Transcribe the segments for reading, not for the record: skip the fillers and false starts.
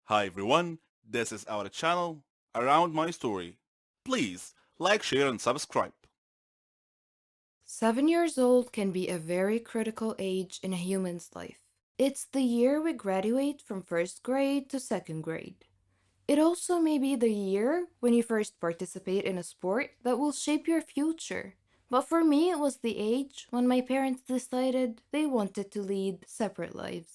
Hi everyone, this is our channel, Around My Story. Please like, share and subscribe. 7 years old can be a very critical age in a human's life. It's the year we graduate from first grade to second grade. It also may be the year when you first participate in a sport that will shape your future. But for me, it was the age when my parents decided they wanted to lead separate lives.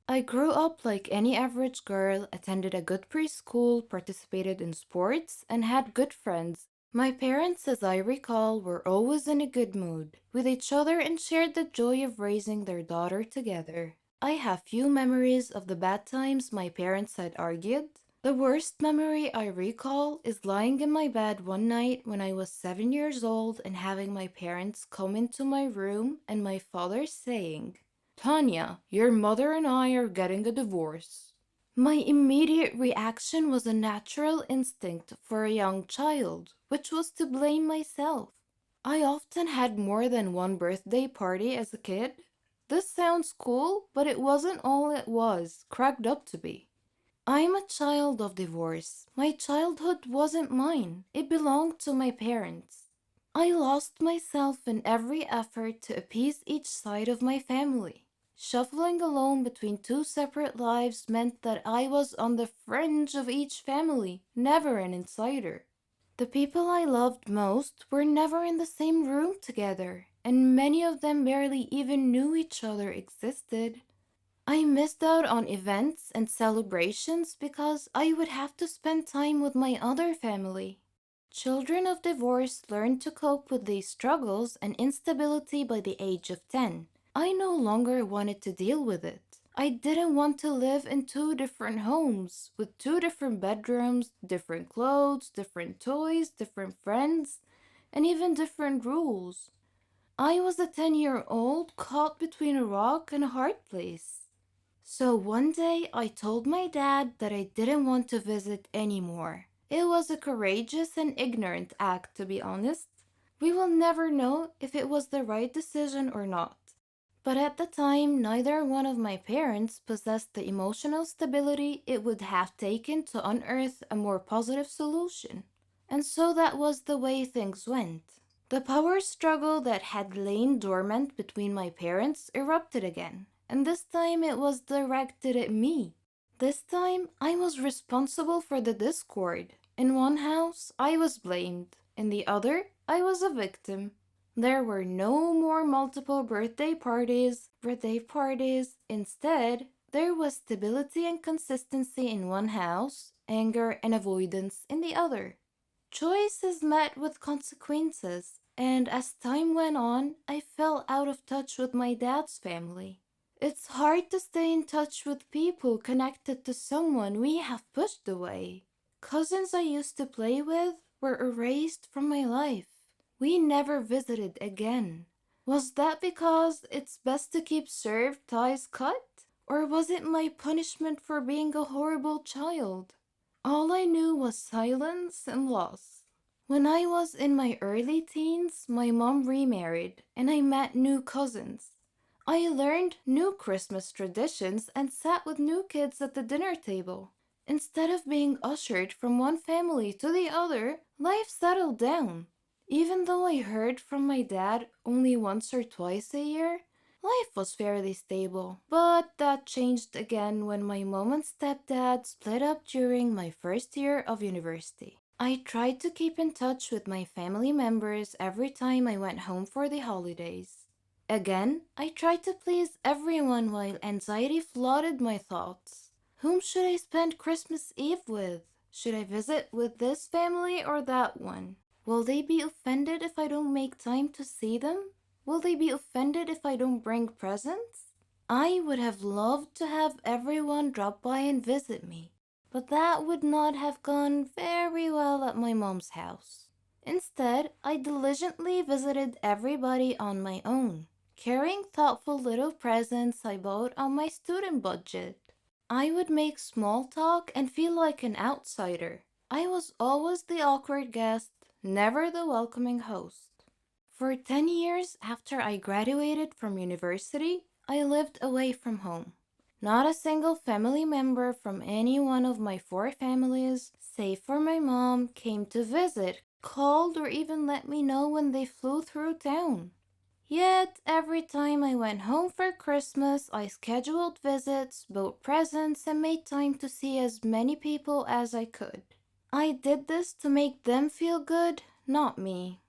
I grew up like any average girl, attended a good preschool, participated in sports, and had good friends. My parents, as I recall, were always in a good mood with each other and shared the joy of raising their daughter together. I have few memories of the bad times my parents had argued. The worst memory I recall is lying in my bed one night when I was 7 years old and having my parents come into my room and my father saying, "Tanya, your mother and I are getting a divorce." My immediate reaction was a natural instinct for a young child, which was to blame myself. I often had more than one birthday party as a kid. This sounds cool, but it wasn't all it was cracked up to be. I'm a child of divorce. My childhood wasn't mine, it belonged to my parents. I lost myself in every effort to appease each side of my family. Shuffling alone between two separate lives meant that I was on the fringe of each family, never an insider. The people I loved most were never in the same room together, and many of them barely even knew each other existed. I missed out on events and celebrations because I would have to spend time with my other family. Children of divorce learn to cope with these struggles and instability by the age of 10. I no longer wanted to deal with it. I didn't want to live in two different homes with two different bedrooms, different clothes, different toys, different friends, and even different rules. I was a 10-year-old caught between a rock and a hard place. So one day I told my dad that I didn't want to visit anymore. It was a courageous and ignorant act, to be honest. We will never know if it was the right decision or not. But at the time, neither one of my parents possessed the emotional stability it would have taken to unearth a more positive solution. And so that was the way things went. The power struggle that had lain dormant between my parents erupted again, and this time it was directed at me. This time I was responsible for the discord. In one house, I was blamed, in the other, I was a victim. There were no more multiple birthday parties. Instead, there was stability and consistency in one house, anger and avoidance in the other. Choice is met with consequences, and as time went on, I fell out of touch with my dad's family. It's hard to stay in touch with people connected to someone we have pushed away. Cousins I used to play with were erased from my life. We never visited again. Was that because it's best to keep served ties cut? Or was it my punishment for being a horrible child? All I knew was silence and loss. When I was in my early teens, my mom remarried and I met new cousins. I learned new Christmas traditions and sat with new kids at the dinner table. Instead of being ushered from one family to the other, life settled down. Even though I heard from my dad only once or twice a year, life was fairly stable. But that changed again when my mom and stepdad split up during my first year of university. I tried to keep in touch with my family members every time I went home for the holidays. Again, I tried to please everyone while anxiety flooded my thoughts. Whom should I spend Christmas Eve with? Should I visit with this family or that one? Will they be offended if I don't make time to see them? Will they be offended if I don't bring presents? I would have loved to have everyone drop by and visit me, but that would not have gone very well at my mom's house. Instead, I diligently visited everybody on my own, carrying thoughtful little presents I bought on my student budget. I would make small talk and feel like an outsider. I was always the awkward guest, never the welcoming host. For 10 years after I graduated from university, I lived away from home. Not a single family member from any one of my four families, save for my mom, came to visit, called, or even let me know when they flew through town. Yet, every time I went home for Christmas, I scheduled visits, bought presents, and made time to see as many people as I could. I did this to make them feel good, not me.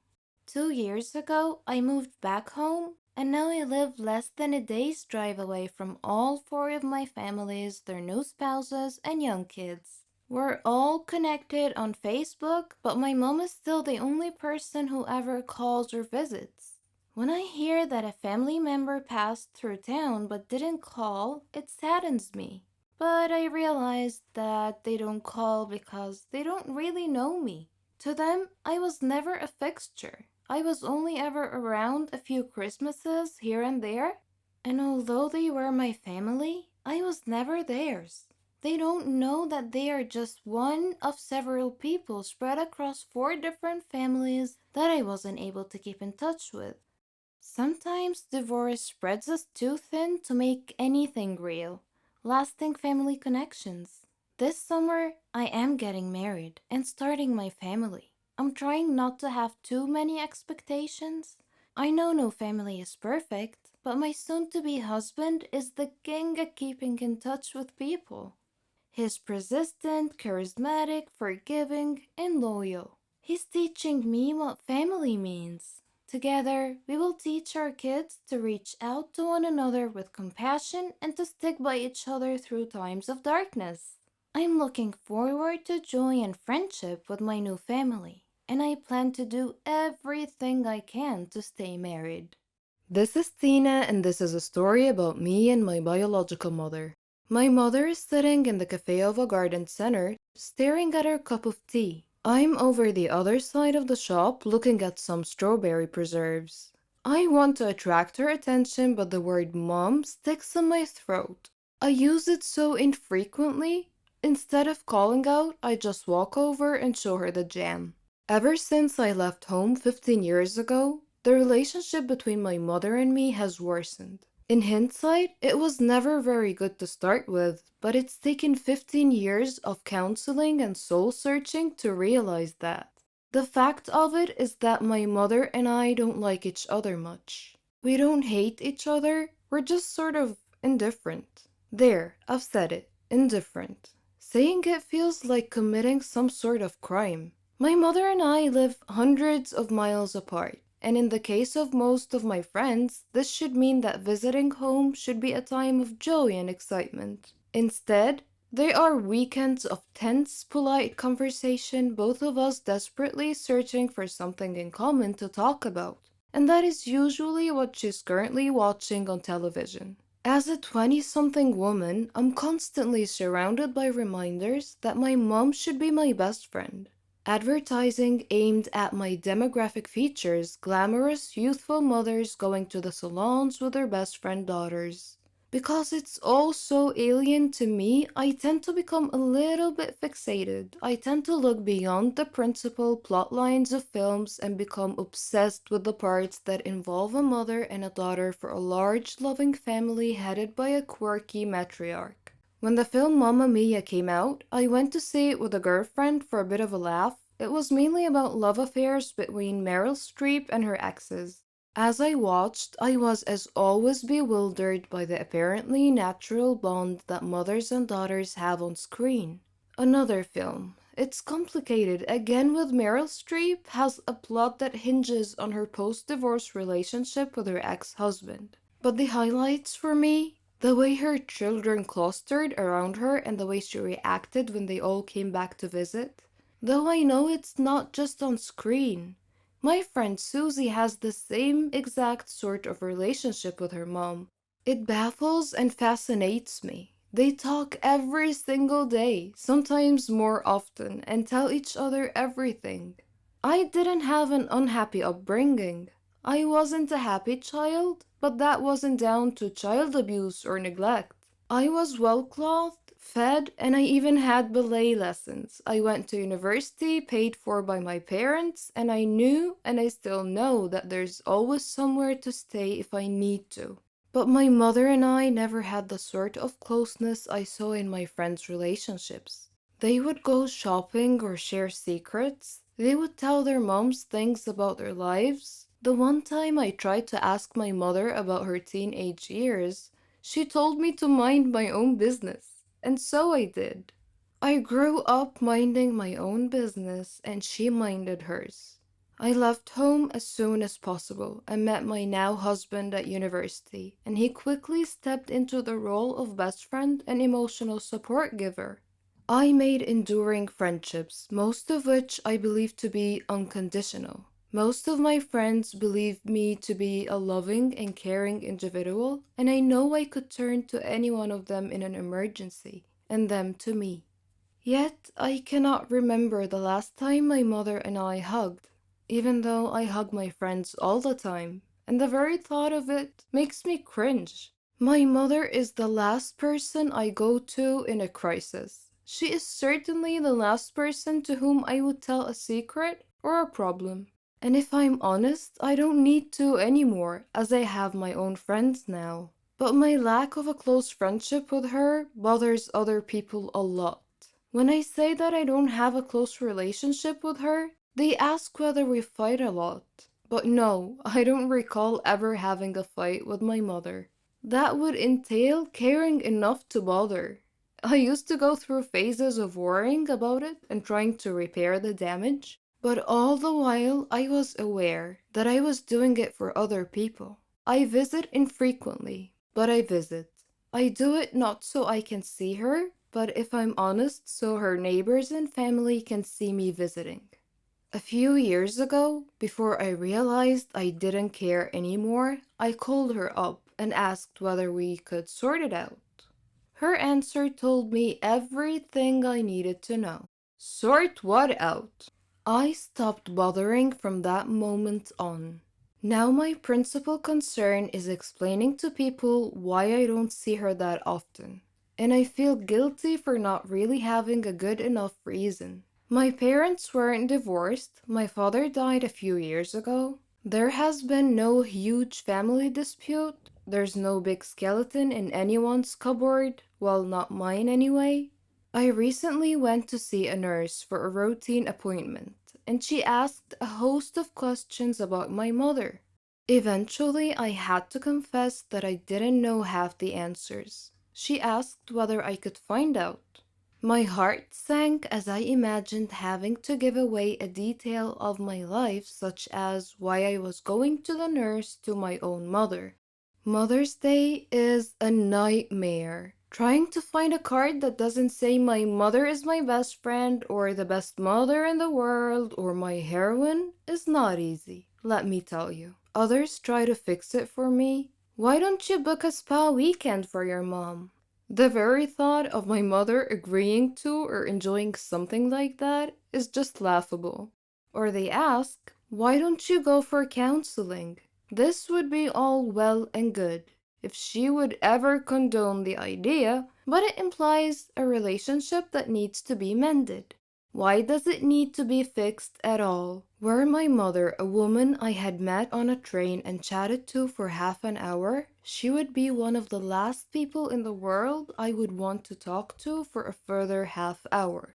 2 years ago, I moved back home, and now I live less than a day's drive away from all four of my families, their new spouses, and young kids. We're all connected on Facebook, but my mom is still the only person who ever calls or visits. When I hear that a family member passed through town but didn't call, it saddens me. But I realized that they don't call because they don't really know me. To them, I was never a fixture. I was only ever around a few Christmases here and there, and although they were my family, I was never theirs. They don't know that they are just one of several people spread across four different families that I wasn't able to keep in touch with. Sometimes divorce spreads us too thin to make anything real, lasting family connections. This summer, I am getting married and starting my family. I'm trying not to have too many expectations. I know no family is perfect, but my soon to be husband is the king at keeping in touch with people. He's persistent, charismatic, forgiving, and loyal. He's teaching me what family means. Together, we will teach our kids to reach out to one another with compassion and to stick by each other through times of darkness. I'm looking forward to joy and friendship with my new family, and I plan to do everything I can to stay married. This is Tina, and this is a story about me and my biological mother. My mother is sitting in the cafe of a garden center, staring at her cup of tea. I'm over the other side of the shop looking at some strawberry preserves. I want to attract her attention, but the word mom sticks in my throat. I use it so infrequently. Instead of calling out, I just walk over and show her the jam. Ever since I left home 15 years ago, the relationship between my mother and me has worsened. In hindsight, it was never very good to start with, but it's taken 15 years of counseling and soul searching to realize that. The fact of it is that my mother and I don't like each other much. We don't hate each other, we're just sort of indifferent. There, I've said it, indifferent. Saying it feels like committing some sort of crime. My mother and I live hundreds of miles apart, and in the case of most of my friends, this should mean that visiting home should be a time of joy and excitement. Instead, they are weekends of tense, polite conversation, both of us desperately searching for something in common to talk about. And that is usually what she's currently watching on television. As a 20-something woman, I'm constantly surrounded by reminders that my mom should be my best friend. Advertising aimed at my demographic features glamorous, youthful mothers going to the salons with their best friend daughters. Because it's all so alien to me, I tend to become a little bit fixated. I tend to look beyond the principal plot lines of films and become obsessed with the parts that involve a mother and a daughter for a large, loving family headed by a quirky matriarch. When the film Mamma Mia came out, I went to see it with a girlfriend for a bit of a laugh. It was mainly about love affairs between Meryl Streep and her exes. As I watched, I was as always bewildered by the apparently natural bond that mothers and daughters have on screen. Another film. It's complicated. Again with Meryl Streep has a plot that hinges on her post-divorce relationship with her ex-husband. But the highlights for me, the way her children clustered around her and the way she reacted when they all came back to visit. Though I know it's not just on screen. My friend Susie has the same exact sort of relationship with her mom. It baffles and fascinates me. They talk every single day, sometimes more often, and tell each other everything. I didn't have an unhappy upbringing. I wasn't a happy child, but that wasn't down to child abuse or neglect. I was well clothed, fed, and I even had ballet lessons. I went to university paid for by my parents, and I knew and I still know that there's always somewhere to stay if I need to. But my mother and I never had the sort of closeness I saw in my friends' relationships. They would go shopping or share secrets. They would tell their moms things about their lives. The one time I tried to ask my mother about her teenage years, she told me to mind my own business. And so I did. I grew up minding my own business and she minded hers. I left home as soon as possible and met my now husband at university, and he quickly stepped into the role of best friend and emotional support giver. I made enduring friendships, most of which I believe to be unconditional. Most of my friends believe me to be a loving and caring individual, and I know I could turn to any one of them in an emergency, and them to me. Yet I cannot remember the last time my mother and I hugged, even though I hug my friends all the time, and the very thought of it makes me cringe. My mother is the last person I go to in a crisis. She is certainly the last person to whom I would tell a secret or a problem. And if I'm honest, I don't need to anymore, as I have my own friends now. But my lack of a close friendship with her bothers other people a lot. When I say that I don't have a close relationship with her, they ask whether we fight a lot. But no, I don't recall ever having a fight with my mother. That would entail caring enough to bother. I used to go through phases of worrying about it and trying to repair the damage, but all the while I was aware that I was doing it for other people. I visit infrequently, but I visit. I do it not so I can see her, but if I'm honest, so her neighbors and family can see me visiting. A few years ago, before I realized I didn't care anymore, I called her up and asked whether we could sort it out. Her answer told me everything I needed to know. Sort what out? I stopped bothering from that moment on. Now my principal concern is explaining to people why I don't see her that often. And I feel guilty for not really having a good enough reason. My parents weren't divorced. My father died a few years ago. There has been no huge family dispute. There's no big skeleton in anyone's cupboard. Well, not mine anyway. I recently went to see a nurse for a routine appointment, and she asked a host of questions about my mother. Eventually, I had to confess that I didn't know half the answers. She asked whether I could find out. My heart sank as I imagined having to give away a detail of my life, such as why I was going to the nurse to my own mother. Mother's Day is a nightmare. Trying to find a card that doesn't say my mother is my best friend or the best mother in the world or my heroine is not easy, let me tell you. Others try to fix it for me. Why don't you book a spa weekend for your mom? The very thought of my mother agreeing to or enjoying something like that is just laughable. Or they ask, why don't you go for counseling? This would be all well and good if she would ever condone the idea, but it implies a relationship that needs to be mended. Why does it need to be fixed at all? Were my mother a woman I had met on a train and chatted to for half an hour, she would be one of the last people in the world I would want to talk to for a further half hour.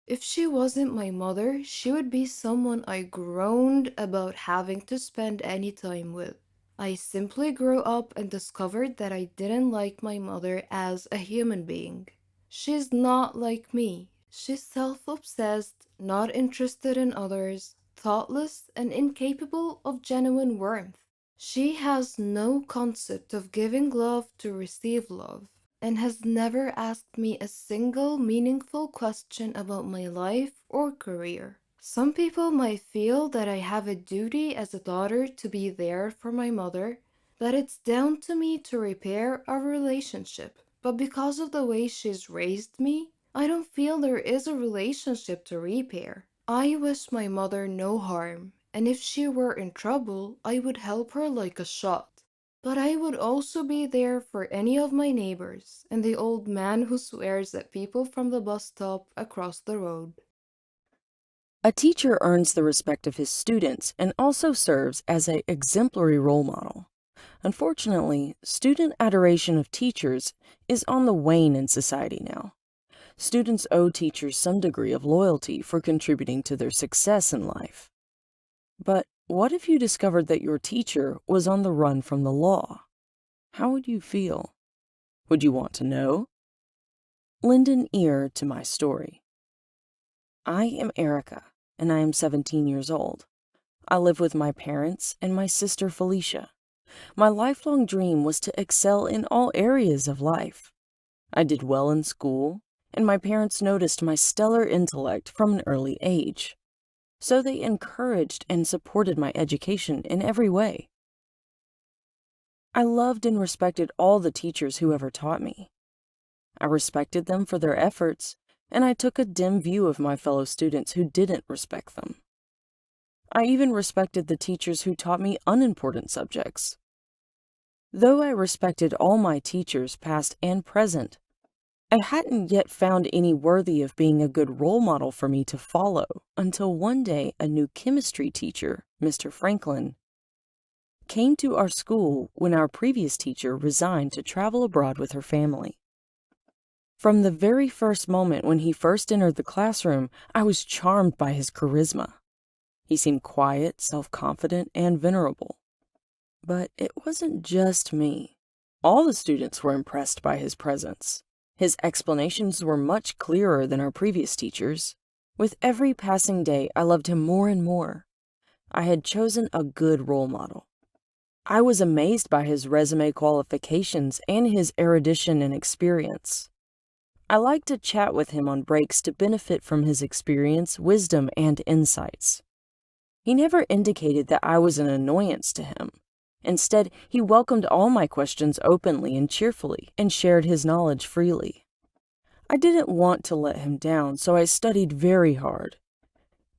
If she wasn't my mother, she would be someone I groaned about having to spend any time with. I simply grew up and discovered that I didn't like my mother as a human being. She's not like me. She's self-obsessed, not interested in others, thoughtless, and incapable of genuine warmth. She has no concept of giving love to receive love, and has never asked me a single meaningful question about my life or career. Some people might feel that I have a duty as a daughter to be there for my mother, that it's down to me to repair our relationship. But because of the way she's raised me, I don't feel there is a relationship to repair. I wish my mother no harm, and if she were in trouble, I would help her like a shot. But I would also be there for any of my neighbors and the old man who swears at people from the bus stop across the road. A teacher earns the respect of his students and also serves as an exemplary role model. Unfortunately, student adoration of teachers is on the wane in society now. Students owe teachers some degree of loyalty for contributing to their success in life. But what if you discovered that your teacher was on the run from the law? How would you feel? Would you want to know? Lend an ear to my story. I am Erica, and I am 17 years old. I live with my parents and my sister Felicia. My lifelong dream was to excel in all areas of life. I did well in school, and my parents noticed my stellar intellect from an early age. So they encouraged and supported my education in every way. I loved and respected all the teachers who ever taught me. I respected them for their efforts, and I took a dim view of my fellow students who didn't respect them. I even respected the teachers who taught me unimportant subjects. Though I respected all my teachers, past and present, I hadn't yet found any worthy of being a good role model for me to follow until one day a new chemistry teacher, Mr. Franklin, came to our school when our previous teacher resigned to travel abroad with her family. From the very first moment when he first entered the classroom, I was charmed by his charisma. He seemed quiet, self-confident, and venerable. But it wasn't just me. All the students were impressed by his presence. His explanations were much clearer than our previous teachers. With every passing day, I loved him more and more. I had chosen a good role model. I was amazed by his resume qualifications and his erudition and experience. I liked to chat with him on breaks to benefit from his experience, wisdom, and insights. He never indicated that I was an annoyance to him. Instead, he welcomed all my questions openly and cheerfully and shared his knowledge freely. I didn't want to let him down, so I studied very hard.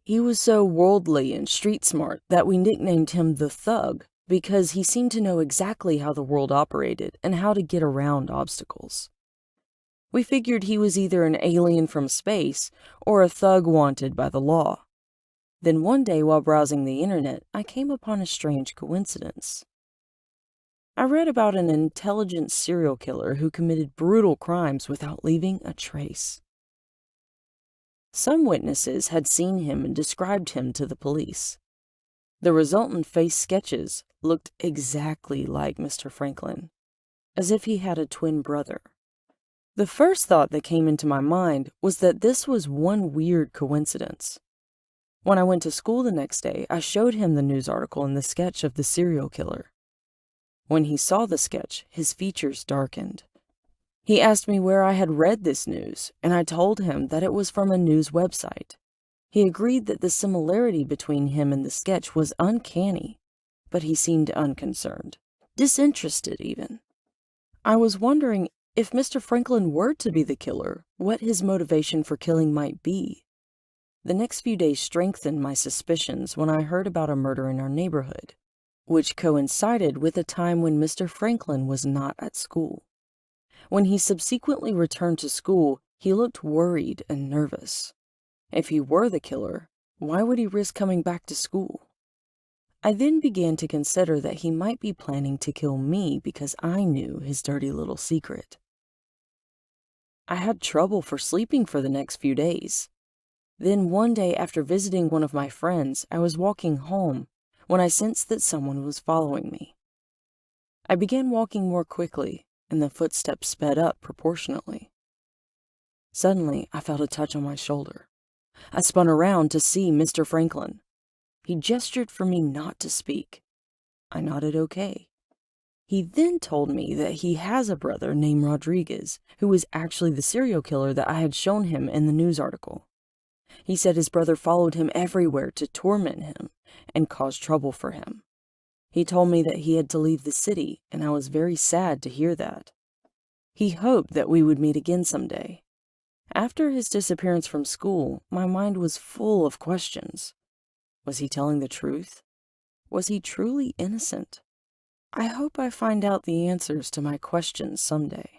He was so worldly and street smart that we nicknamed him the Thug because he seemed to know exactly how the world operated and how to get around obstacles. We figured he was either an alien from space or a thug wanted by the law. Then one day while browsing the internet, I came upon a strange coincidence. I read about an intelligent serial killer who committed brutal crimes without leaving a trace. Some witnesses had seen him and described him to the police. The resultant face sketches looked exactly like Mr. Franklin, as if he had a twin brother. The first thought that came into my mind was that this was one weird coincidence. When I went to school the next day, I showed him the news article and the sketch of the serial killer. When he saw the sketch, his features darkened. He asked me where I had read this news, and I told him that it was from a news website. He agreed that the similarity between him and the sketch was uncanny, but he seemed unconcerned, disinterested even. I was wondering if Mr. Franklin were to be the killer, what his motivation for killing might be. The next few days strengthened my suspicions when I heard about a murder in our neighborhood, which coincided with a time when Mr. Franklin was not at school. When he subsequently returned to school, he looked worried and nervous. If he were the killer, why would he risk coming back to school? I then began to consider that he might be planning to kill me because I knew his dirty little secret. I had trouble for sleeping for the next few days. Then one day after visiting one of my friends, I was walking home when I sensed that someone was following me. I began walking more quickly, and the footsteps sped up proportionately. Suddenly, I felt a touch on my shoulder. I spun around to see Mr. Franklin. He gestured for me not to speak. I nodded okay. He then told me that he has a brother named Rodriguez, who was actually the serial killer that I had shown him in the news article. He said his brother followed him everywhere to torment him and cause trouble for him. He told me that he had to leave the city, and I was very sad to hear that. He hoped that we would meet again someday. After his disappearance from school, my mind was full of questions. Was he telling the truth? Was he truly innocent? I hope I find out the answers to my questions someday.